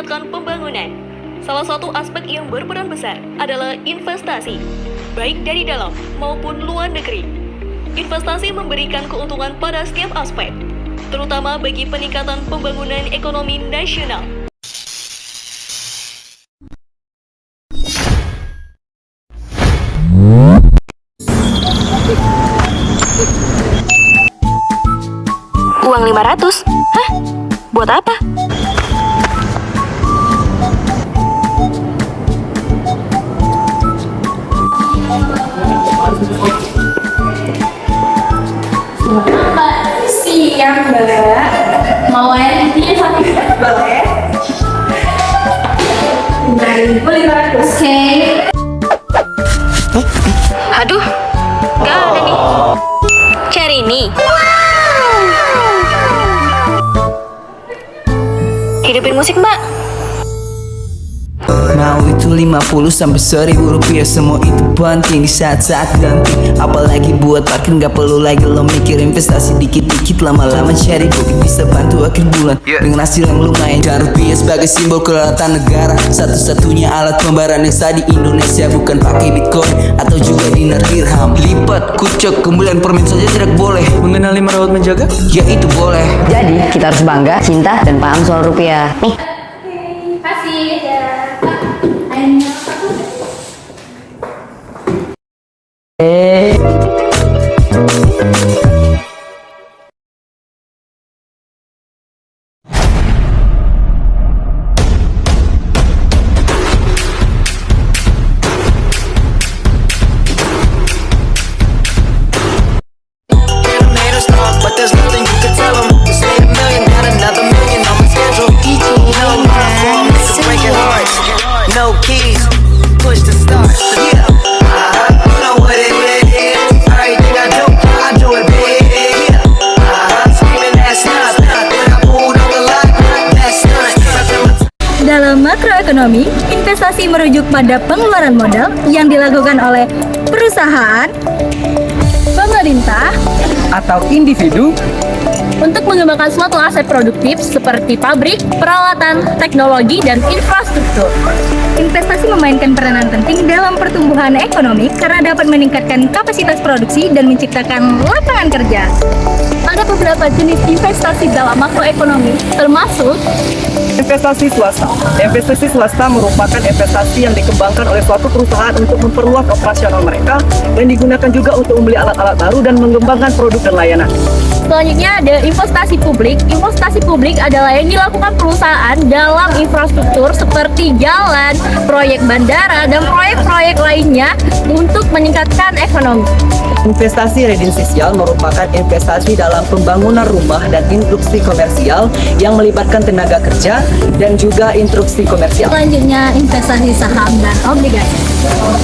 meningkatkan pembangunan. Salah satu aspek yang berperan besar adalah investasi, baik dari dalam maupun luar negeri. Investasi memberikan keuntungan pada setiap aspek, terutama bagi peningkatan pembangunan ekonomi nasional. Uang 500? Hah? Buat apa? Siang, Mbak. Mau air putihnya satu? Boleh. Beli 500. Oke. Aduh, gak ada nih. Cari ini. Hidupin musik, Mbak. Mau itu 50 sampai 1.000 rupiah, semua itu penting di saat-saat genting. Apalagi buat parkir gak perlu lagi lo mikir investasi dikit-dikit, lama-lama cari duit bisa bantu akhir bulan dengan hasil yang lumayan. Dan rupiah sebagai simbol kedaulatan negara, satu-satunya alat pembayaran yang sah di Indonesia, bukan pakai bitcoin atau juga dinar dirham. Lipat, kucek, kemudian permen saja tidak boleh. Mengenali merawat menjaga? Ya itu boleh. Jadi kita harus bangga, cinta, dan paham soal rupiah. Nih. Kasih ya. But there's nothing you could tell them. Just made $1 million, got another million on my schedule. No platform, nigga breaking hearts. No keys, push the start. Yeah, you know what it is. Everything I do it big. Yeah, screaming that's not. When I pulled on the lot, that's not. Dalam makroekonomi, investasi merujuk pada pengeluaran modal yang dilakukan oleh perusahaan, pemerintah, atau individu untuk mengembangkan suatu aset produktif seperti pabrik, peralatan, teknologi, dan infrastruktur. Investasi memainkan peranan penting dalam pertumbuhan ekonomi karena dapat meningkatkan kapasitas produksi dan menciptakan lapangan kerja. Ada beberapa jenis investasi dalam makroekonomi, termasuk investasi swasta. Investasi swasta merupakan investasi yang dikembangkan oleh suatu perusahaan untuk memperluas operasional mereka dan digunakan juga untuk membeli alat-alat baru dan mengembangkan produk dan layanan. selanjutnya ada investasi publik. Investasi publik adalah yang dilakukan perusahaan dalam infrastruktur seperti jalan, proyek bandara, dan proyek-proyek lainnya untuk meningkatkan ekonomi. Investasi residensial merupakan investasi dalam pembangunan rumah dan instruksi komersial yang melibatkan tenaga kerja dan juga instruksi komersial. Selanjutnya, investasi saham dan obligasi.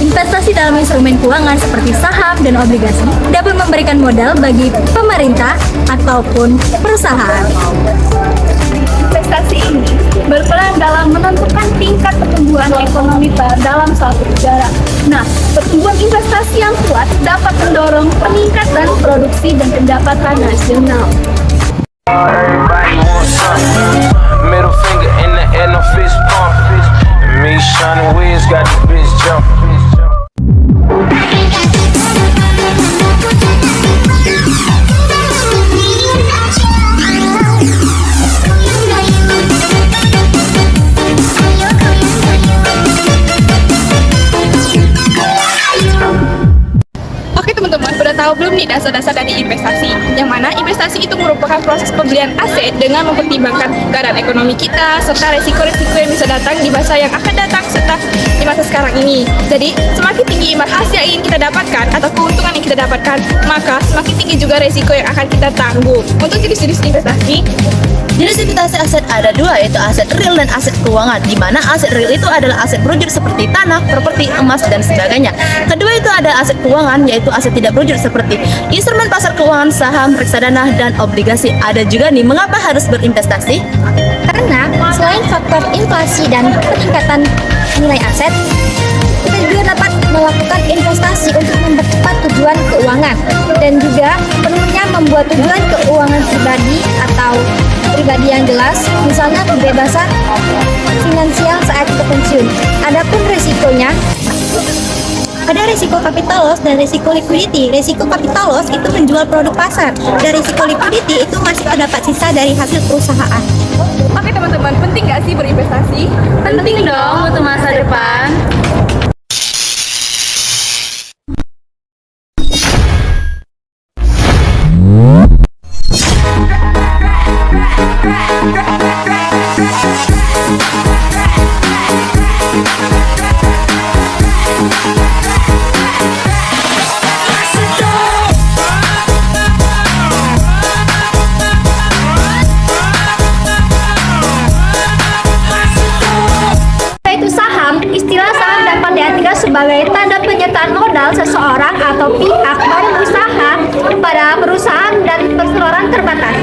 Investasi dalam instrumen keuangan seperti saham dan obligasi dapat memberikan modal bagi pemerintah ataupun perusahaan. Investasi ini berperan dalam menentukan tingkat pertumbuhan ekonomi dalam suatu negara. Nah, pertumbuhan investasi yang kuat dapat mendorong peningkatan produksi dan pendapatan nasional. Everybody wants something. Middle finger in the air, no fist pump. And me, Shawnee Wiz, got the bitch jumping. Oke teman-teman, udah tahu belum nih dasar-dasar dari investasi? Yang mana investasi itu merupakan proses pembelian aset dengan mempertimbangkan keadaan ekonomi kita serta resiko-resiko yang bisa datang di masa yang akan datang serta di masa sekarang ini. Jadi, semakin tinggi imbal hasil yang ingin kita dapatkan atau keuntungan yang kita dapatkan, maka semakin tinggi juga resiko yang akan kita tanggung. Untuk jenis-jenis investasi, jenis investasi aset ada dua, yaitu aset real dan aset keuangan, di mana aset real itu adalah aset berujur seperti tanah, properti, emas, dan sebagainya. Kedua itu ada aset keuangan, yaitu aset tidak berujur seperti instrumen pasar keuangan, saham, reksadana, dan obligasi. Ada juga nih, mengapa harus berinvestasi? Karena selain faktor inflasi dan peningkatan nilai aset, kita juga dapat melakukan investasi untuk mempercepat tujuan keuangan dan juga perlunya membuat tujuan keuangan pribadi atau pribadi yang jelas, misalnya kebebasan finansial saat kita pensiun. Adapun resikonya, ada risiko capital loss dan risiko liquidity. Risiko capital loss itu menjual produk pasar, dan risiko liquidity itu masih terdapat sisa dari hasil perusahaan. Oke teman-teman, penting nggak sih berinvestasi? Penting dong untuk masa depan. Yaitu saham, istilah saham dapat diartikan sebagai tanda penyertaan modal seseorang atau pihak baru usaha pada perusahaan dan perseroan terbatas.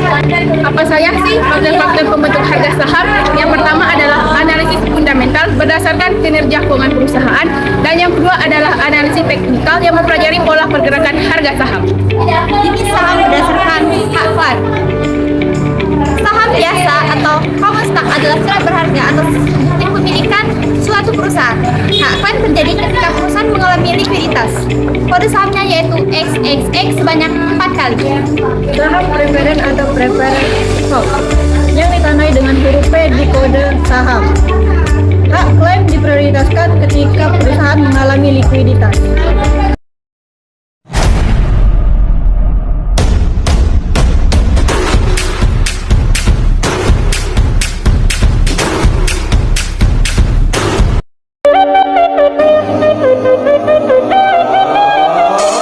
Apa saja sih faktor-faktor pembentuk harga saham? Yang pertama adalah analisis fundamental berdasarkan kinerja keuangan perusahaan, dan yang kedua adalah analisis teknikal yang mempelajari pola pergerakan harga saham. Jenis saham berdasarkan hak fund. Saham biasa atau common stock adalah surat berharga atau bukti kepemilikan suatu perusahaan. Hak fund terjadi ketika perusahaan mengalami likuiditas. Kode sahamnya yaitu XXX sebanyak 4 kali. Saham preferen atau preferred stock yang ditandai dengan huruf P di kode saham. Hak klaim diprioritaskan ketika perusahaan mengalami likuiditas.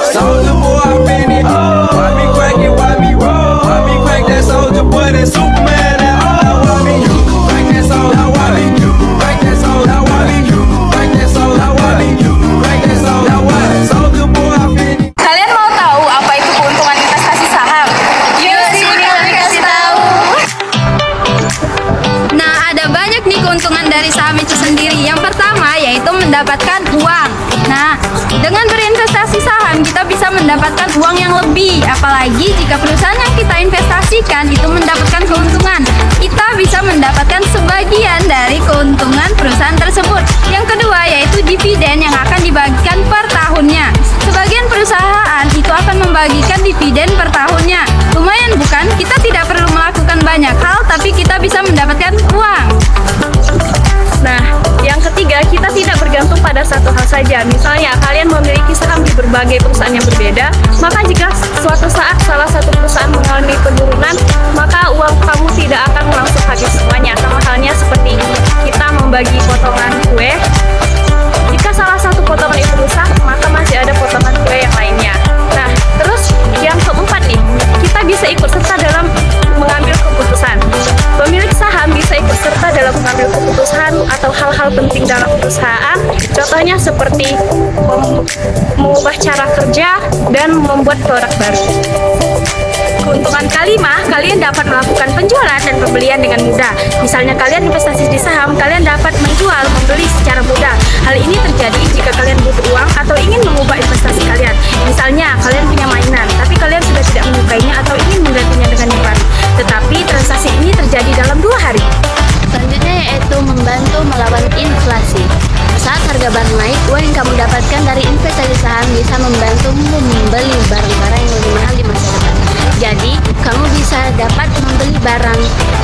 Soldier boy, I been it. Why me crack it? Why me roll? Why me crack that soldier boy? That Superman? That all? Why me crack that soldier? Why me crack that soldier? Why me crack that soldier? Why me crack that soldier? Why soldier boy, I been it. Kalian mau tahu apa itu keuntungan investasi saham? Yuk sini kami kasih tahu. Nah, ada banyak nih keuntungan dari saham itu sendiri. Yang pertama yaitu mendapatkan uang. Nah, dengan berinvestasi saham kita bisa mendapatkan uang yang lebih. Apalagi jika perusahaan yang kita investasikan itu mendapatkan keuntungan, kita bisa mendapatkan sebagian dari keuntungan perusahaan tersebut. Yang kedua yaitu dividen yang akan dibagikan per tahunnya. Sebagian perusahaan itu akan membagikan dividen per tahunnya. Lumayan bukan? Kita tidak perlu melakukan banyak hal, tapi kita bisa mendapatkan uang. Nah, yang ketiga, kita tidak bergantung pada satu hal saja. Misalnya, kalian memiliki saham di berbagai perusahaan yang berbeda, maka jika suatu saat salah satu perusahaan mengalami penurunan, maka uang kamu tidak akan langsung habis semuanya. Sama halnya seperti kita membagi potongan kue. Jika salah satu potongan itu rusak, maka masih ada potongan kue yang lainnya. Nah, terus yang keempat nih, kita bisa ikut serta dalam mengambil keputusan. Pemilik saham bisa ikut serta dalam mengambil keputusan atau hal-hal penting dalam perusahaan. Contohnya seperti mengubah cara kerja dan membuat produk baru. Keuntungan kelima, kalian dapat melakukan penjualan dan pembelian dengan mudah. Misalnya kalian investasi di saham, kalian dapat menjual, membeli secara mudah. Hal ini terjadi jika kalian butuh uang atau ingin mengubah investasi kalian. Misalnya, kalian punya mainan, tapi kalian sudah tidak menyukainya atau ingin menggantinya dengan yang baru. Tetapi transaksi ini terjadi dalam 2 hari. Selanjutnya yaitu membantu melawan inflasi. Saat harga barang naik, uang yang kamu dapatkan dari investasi saham bisa membantu membeli barang-barang yang lebih mahal di masa depan. Jadi, kamu bisa dapat membeli barang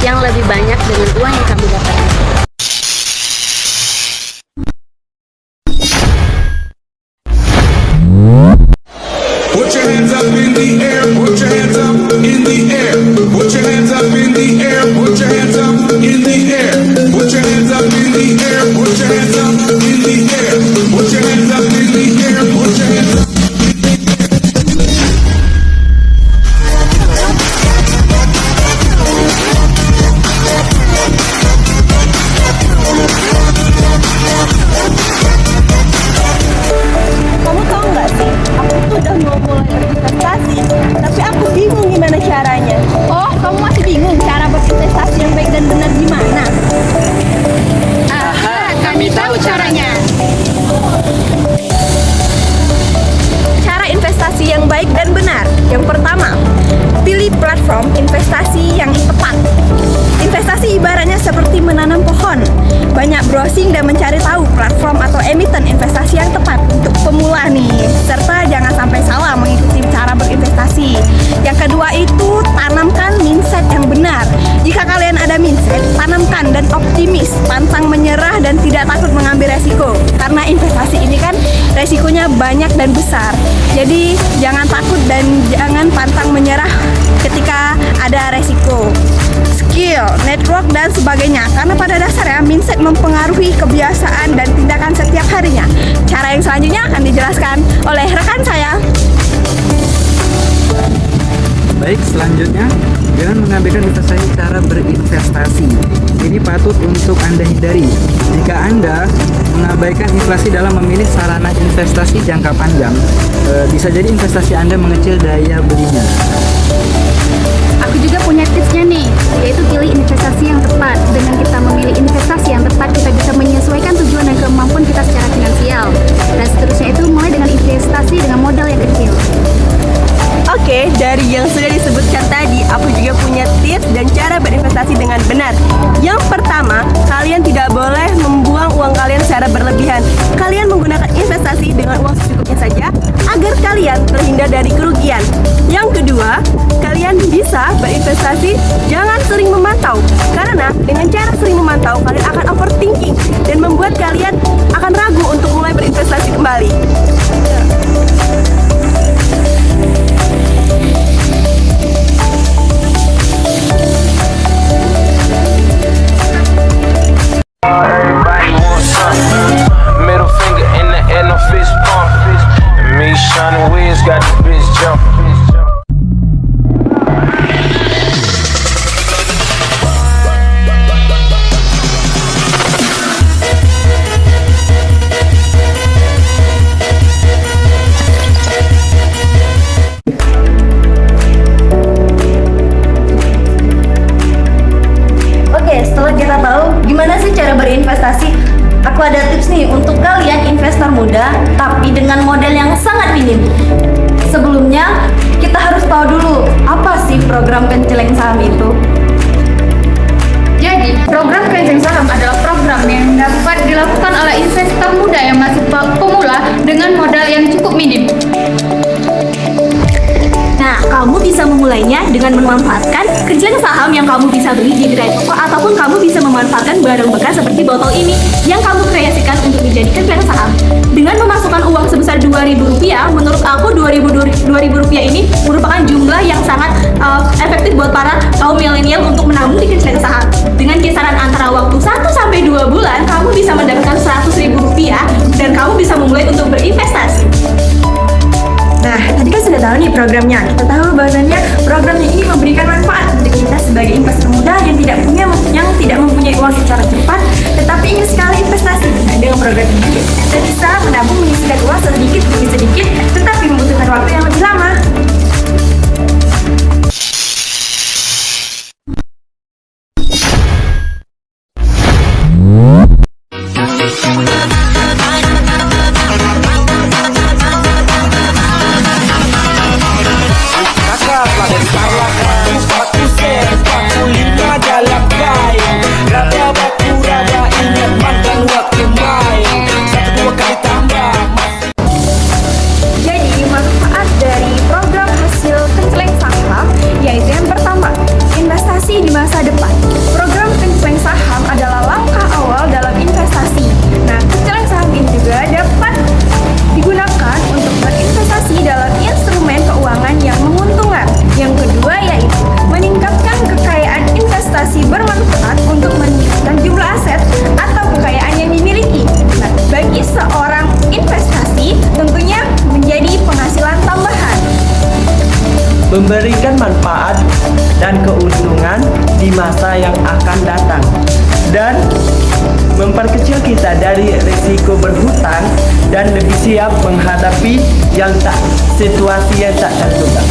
yang lebih banyak dengan uang yang kamu dapatkan. Put your hands up in the air. Put your hands up in the air. Put your hands up in the air. Put your hands up in the air. Put your hands up in the air. Put your hands up in the air. Put your hands up in the air. Put your hands up. Kamu tahu nggak sih, aku tuh udah mau mulai berinvestasi browsing dan mencari tahu platform atau emiten investasi yang tepat untuk pemula nih. Serta jangan sampai salah mengikuti cara berinvestasi. Yang kedua itu tanamkan mindset yang benar. Jika kalian ada mindset, tanamkan dan optimis, pantang menyerah dan tidak takut mengambil resiko. Karena investasi ini kan resikonya banyak dan besar. Jadi jangan takut dan jangan pantang menyerah ketika ada resiko. Skill, network, dan sebagainya. Karena pada dasarnya mindset mempengaruhi kebiasaan dan tindakan setiap harinya. Cara yang selanjutnya akan dijelaskan oleh rekan saya. Baik, selanjutnya jangan mengabaikan investasi cara berinvestasi. Ini patut untuk Anda hindari. Jika Anda mengabaikan inflasi dalam memilih sarana investasi jangka panjang, bisa jadi investasi Anda mengecil daya belinya. Aku juga punya tipsnya nih, yaitu pilih investasi yang tepat. Dengan kita memilih investasi yang tepat, kita bisa menyesuaikan tujuan dan kemampuan kita secara finansial. Dan seterusnya itu mulai dengan investasi dengan modal yang kecil. Oke, dari yang sudah disebutkan tadi, aku juga punya tips dan cara berinvestasi dengan benar. Yang pertama, kalian tidak boleh membuang uang kalian secara berlebihan. Kalian menggunakan investasi dengan uang secukupnya saja, agar kalian terhindar dari kerugian. Yang kedua, kalian bisa berinvestasi, jangan sering memantau. Karena dengan cara sering memantau, kalian akan overthinking dan membuat kalian akan ragu untuk mulai berinvestasi kembali. Everybody wants something. Middle finger in the air, no fist pump. And me, Shawnee Wiz, got the bitch jumping. Oke, setelah kita tahu gimana sih cara berinvestasi, aku ada tips nih untuk kalian investor muda, tapi dengan modal yang sangat minim. Sebelumnya, kita harus tahu dulu apa sih program kenceleng saham itu. Jadi, program kenceleng saham adalah program yang dapat dilakukan oleh investor muda yang masih pemula dengan modal yang cukup minim. Nah, kamu bisa memulainya dengan memanfaatkan kenceleng saham yang kamu bisa beli di gerai toko, ataupun kamu bisa memanfaatkan barang bekas seperti botol ini yang kamu kreasikan untuk dijadikan kenceleng saham. Dengan memasukkan uang sebesar Rp2.000, menurut aku Rp2.000 ini merupakan jumlah yang sangat efektif buat para kaum milenial untuk menabung di kenceleng saham. Dengan kisaran antara waktu 1 sampai 2 bulan, kamu bisa mendapatkan Rp100.000 dan kamu bisa memulai untuk berinvestasi. Nah, tadi kan sudah tahu nih programnya. Kita tahu bahwasannya programnya ini memberikan manfaat untuk kita sebagai investor muda yang tidak mempunyai uang secara cepat, tetapi ingin sekali investasi. Nah, dengan program ini kita bisa menabung menyisihkan uang sedikit demi sedikit, tetapi membutuhkan waktu yang lebih lama. Di masa depan, program kenceleng saham adalah langkah awal dalam investasi. Nah, kenceleng saham ini juga dapat digunakan untuk berinvestasi dalam instrumen keuangan yang menguntungkan. Yang kedua yaitu meningkatkan kekayaan investasi bermanfaat untuk meningkatkan jumlah aset atau kekayaan yang dimiliki. Nah, bagi seorang investasi tentunya menjadi penghasilan tambahan. Memberikan manfaat dan keuntungan di masa yang akan datang, dan memperkecil kita dari risiko berhutang dan lebih siap menghadapi situasi yang tak terduga.